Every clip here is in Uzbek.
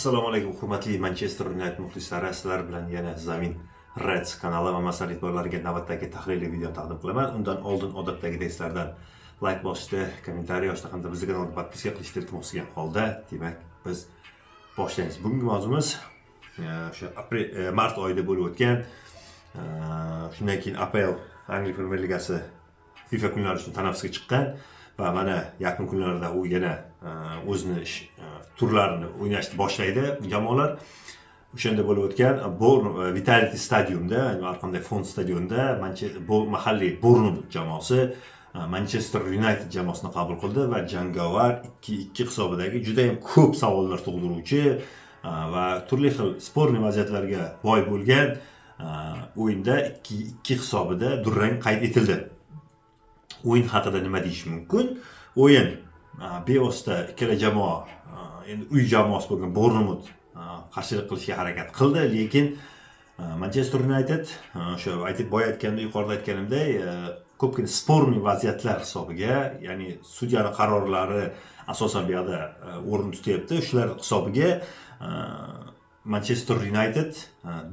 Assalomu alaykum hurmatli Manchester United muxlislari, sizlar bilan yana Zamin Reds kanali va masal e'tiborlariga navbatdagi tahliliy video taqdim qilaman. Undan oldin odatdagi sizlardan like bosishni, kommentariy yozishni hamda bizga kanalga podpiska qilishni iltimos qilgan holda, demak biz boshlaymiz. Bugungi mavzumiz o'sha mart oyida bo'lib o'tgan, shundan keyin APL Angliya Premyer Ligasi FIFA kunlari uchun tanaffusga chiqqan va mana yaqin kunlarda u yana o'zini turlarini o'ynashni boshlaydi jamoalar. O'shanda bo'lib o'tgan Vitality Stadiumda, har qanday fond stadionida mahalliy Bournemouth jamoasi Manchester United jamoasini qabul qildi va jangovar 2-2 hisobidagi juda ham ko'p savollar tug'diruvchi va turli xil sportniy vaziyatlarga boy bo'lgan o'yinda 2-2 hisobida durang qayd etildi. O'yin haqida nima deyish mumkin? O'yin bevosita ikkala jamoa, endi uy jamoasi bo'lgan Bournemouth qarshilik qilishga harakat qildi, lekin Manchester United o'sha boya aytganda, yuqorida aytganimdek, ko'pgina sportniy vaziyatlar hisobiga, ya'ni sudyaning qarorlari asosan bu yerda o'rin tutyapti. Shular hisobiga Manchester United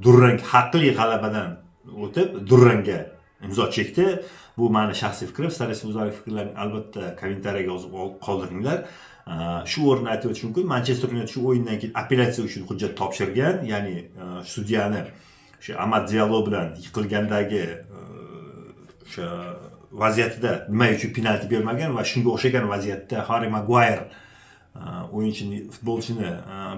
durang haqli g'alabadan o'tib durangga imzo chekdi. Bu meni shaxsiy fikrim. Sizlar o'zlaringiz fikrlaringizni albatta kommentariyaga yozib qoldiringlar. Shu o'rinda aytib o'tish mumkin, Manchester United shu o'yindan keyin apellyatsiya uchun hujjat topshirgan, ya'ni sudyani o'sha Amad Diallo bilan yiqilgandagi o'sha vaziyatida nima uchun penalti bermagan va shunga o'xshagan vaziyatda Harry Maguire futbolchini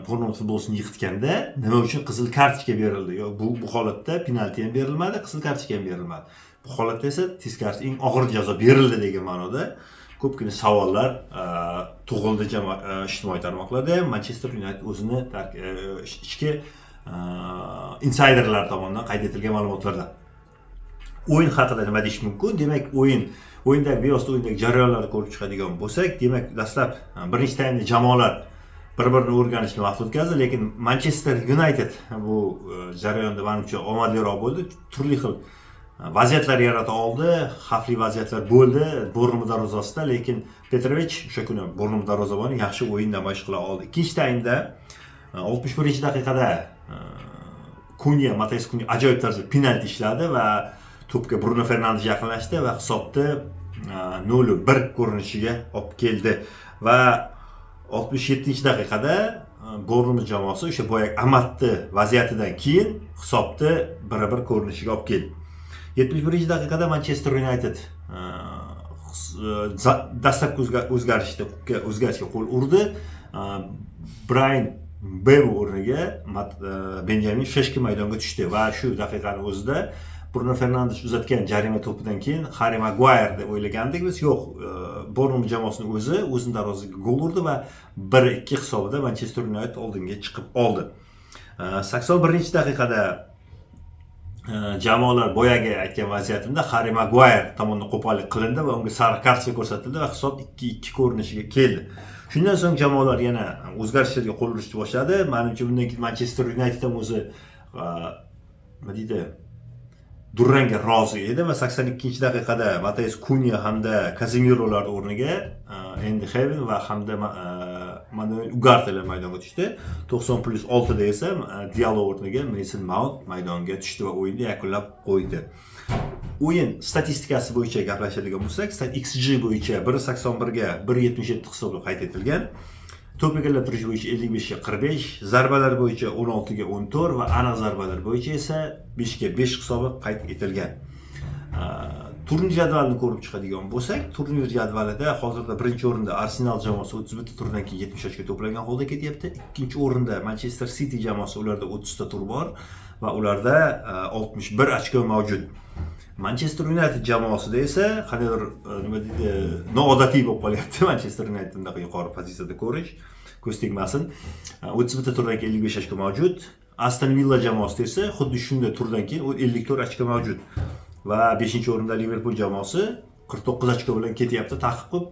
Bournemouth futbolchisini yiqitganda nima uchun qizil kartochka berildi? Bu holatda penalti ham berilmadi, qizil kartochka ham berilmadi. Bu holatda esa teskarisi eng og'ir jazo berildi degan ma'noda ko'pgina savollar tug'ildi ijtimoiy tarmoqlarda. Manchester United o'zini ichki insiderlar tomonidan qayd etilgan ma'lumotlarda. O'yin haqida nima deyish mumkin? Demak, o'yindagi bevosita o'yindagi jarayonlarni ko'rib chiqadigan bo'lsak, demak, dastlab birinchi taymda jamoalar bir-birini o'rganishni vaqt o'tkazdi, lekin Manchester United bu jarayonda menimcha omadliroq bo'ldi. Turli xil vaziyatlar yarata oldi, xavfli vaziyatlar bo'ldi Bournemouth darvozasida, lekin Petrovich o'sha kuni Bournemouth darvozaboni yaxshi o'yin namoyish qila oldi. Ikkinchi taymda 61-daqiqada Mateus Cunha ajoyib tarzda penalti ishladi va to'pga Bruno Fernandes yaqinlashdi va hisobni 0-1 ko'rinishiga olib keldi va 67-daqiqada Bournemouth jamoasi o'sha boya Amadni vaziyatidan keyin hisobni 1-1 ko'rinishiga olib keldi. 71-daqiqada Manchester United dastlabki o'zgarishga qo'l urdi. Brian Mbeumo o'rniga Benjamin Sheshko maydonga tushdi va shu daqiqaning o'zida Bruno Fernandes uzatgan jarima to'pidan keyin Harry Maguire deb o'ylagandik biz. Yo'q, Bournemouth jamoasining o'zini darvozasiga gol urdi va 1-2 hisobida Manchester United oldinga chiqib oldi. 81-daqiqada jamoalar boyaga aytgan vaziyatimda Harry Maguire tomonidan qo'pollik qilindi va unga sariq kartochka ko'rsatildi va hisob 2-2 ko'rinishiga keldi. Shundan so'ng jamoalar yana o'zgarishlarga qo'l urishni boshladi. Menimcha bundan keyin Manchester United ham o'zi nima deydi, durangga rozi edi va 82-daqiqada Mateus Cunha hamda Casemiro'lar o'rniga Andy Heaven va hamda Manuel Ugarte maydonga tushdi. 90+6 da esa Diallo o'rniga Mason Mount maydonga tushdi va o'yinni yakunlab qo'ydi. O'yin statistikasi bo'yicha gaplashadigan bo'lsak, XG bo'yicha 1.81 ga 1.77 hisobda qayd etilgan. To'p egallab turish bo'yicha 55 ga 45, zarbalar bo'yicha 16 ga 14 va aniq zarbalar bo'yicha esa 5 ga 5 hisobi qayd etilgan. Turnir jadvalini ko'rib chiqadigan bo'lsak, turnir jadvalida hozirda birinchi o'rinda Arsenal jamoasi 31 turdan keyin 70 ochko to'plagan holda ketyapti. Ikkinchi o'rinda Manchester City jamoasi, ularda 30 ta tur bor va ularda 61 ochko mavjud. Manchester United jamoasida esa qanaqadir nima deydi, noodatiy bo'lib qolyapti. Manchester United bunday yuqori pozitsiyada ko'z tegmasin. 31 turdan keyin 55 ochko mavjud. Aston Villa jamoasida esa xuddi shunday turdan keyin 54 ochko mavjud. Va 5-o'rinda Liverpool jamoasi 49 ochko bilan ketyapti ta'qib qilib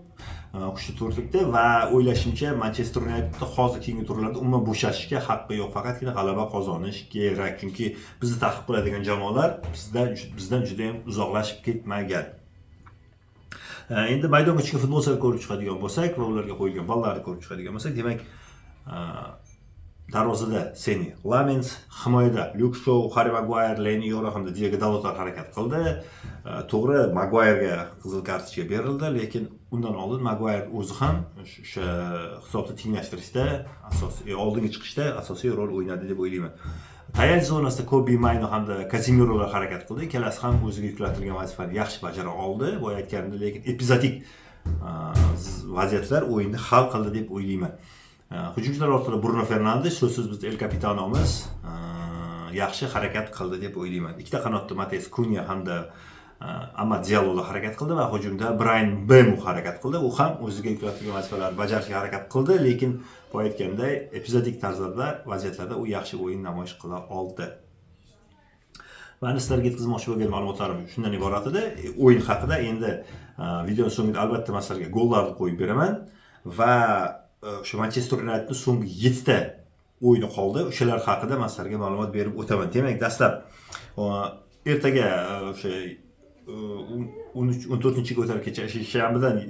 qushni to'rtlikda va o'ylashimcha Manchester United hozir keyingi turlarda umuman bo'shashishga haqqi yo'q, faqatgina g'alaba qozonish kerak. Chunki bizni ta'qib qiladigan jamoalar bizdan juda ham uzoqlashib ketmagan. Endi maydonga tushgan futbolchilar ko'rib chiqadigan bo'lsak va ularga qo'yilgan ballarni ko'rib chiqadigan bo'lsak, demak darvozada Seni Lamens, himoyada Luke Shaw, Harry Maguire, Leni Yoro hamda Diego Dalot harakat qildi. To'g'ri, Maguire'ga qizil kartochka berildi, lekin undan oldin Maguire o'zi ham o'sha hisobni tenglashtirishda asosiy oldinga chiqishda asosiy rol o'ynadi deb o'ylayman. Tayanch zonasida Kobe Mayno hamda Kazimirolar harakat qildi. Ikkalasi ham o'ziga yuklatilgan vazifani yaxshi bajara oldi. Boya aytganimdek, lekin epizodik vaziyatlar o'yinni hal qildi deb o'ylayman. Hujumchilar orasida Bruno Fernandes so'zsiz bizning el kapitanomiz yaxshi harakat qildi deb o'ylayman. Ikkita qanotda Mateus Cunha hamda Amad Diallo harakat qildi va hujumda Brian Mbeumo harakat qildi. U ham o'ziga yuklatilgan vazifalarni bajarishga harakat qildi, lekin boya aytganday epizodik tarzda vaziyatlarda u yaxshi o'yin namoyish qila oldi. Mani sizlarga yetkazmoqchi bo'lgan ma'lumotlarim shundan iborat edi. O'yin haqida endi video so'ngida albatta men sizlarga gollarni qo'yib beraman va o'sha Manchester Unitedning so'nggi 7 ta o'yini qoldi. O'shalar haqida men sizlarga ma'lumot berib o'taman. Demak, dastlab ertaga o'sha 14-ga o'tar kecha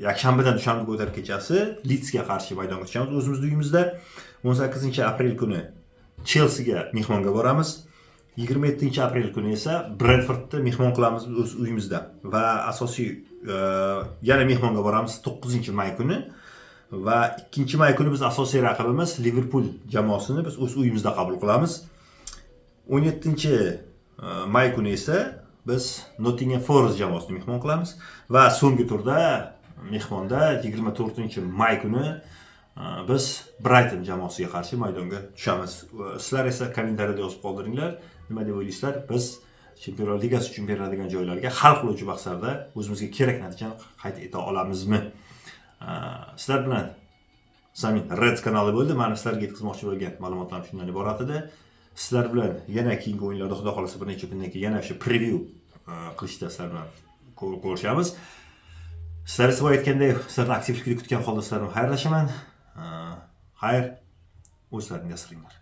yakshanbadan dushanbaga o'tar kechasi Leedsga qarshi maydonga tushamiz o'zimizning uyimizda. 18-aprel kuni Chelseaga mehmonga boramiz. 27-aprel kuni esa Brentfordni mehmon qilamiz o'z uyimizda va asosiy yana mehmonga boramiz 9-may kuni va 2-may kuni biz asosiy raqibimiz Liverpool jamoasini biz o'z uyimizda qabul qilamiz. 17-may kuni esa biz Nottingham Forest jamoasini mehmon qilamiz va so'nggi turda mehmonda 24-may kuni biz Brighton jamoasiga qarshi maydonga tushamiz. Sizlar esa kommentariyada yozib qoldiringlar. Nima deb o'ylaysizlar? Biz Chempionlar Ligasi uchun beriladigan joylarga hal qiluvchi bahslarda o'zimizga kerak natijani qayd eta olamizmi? Sizlar bilan Zamin Reds kanali bo'ldi. Men sizlarga yetkazmoqchi bo'lgan ma'lumotlarim shundan iborat edi. Sizlar bilan yana keyingi o'yinlarda xudo xolasa bir necha kundan keyin yana o'sha preview qilishda sizlar bilan ko'rishamiz. Sizlar esa aytgandek, sizlarni aktiv fikr kutgan holda sizlar bilan xayrlashaman. Xayr, o'zlaringiz asringlar.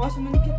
Nossa, mas não quer.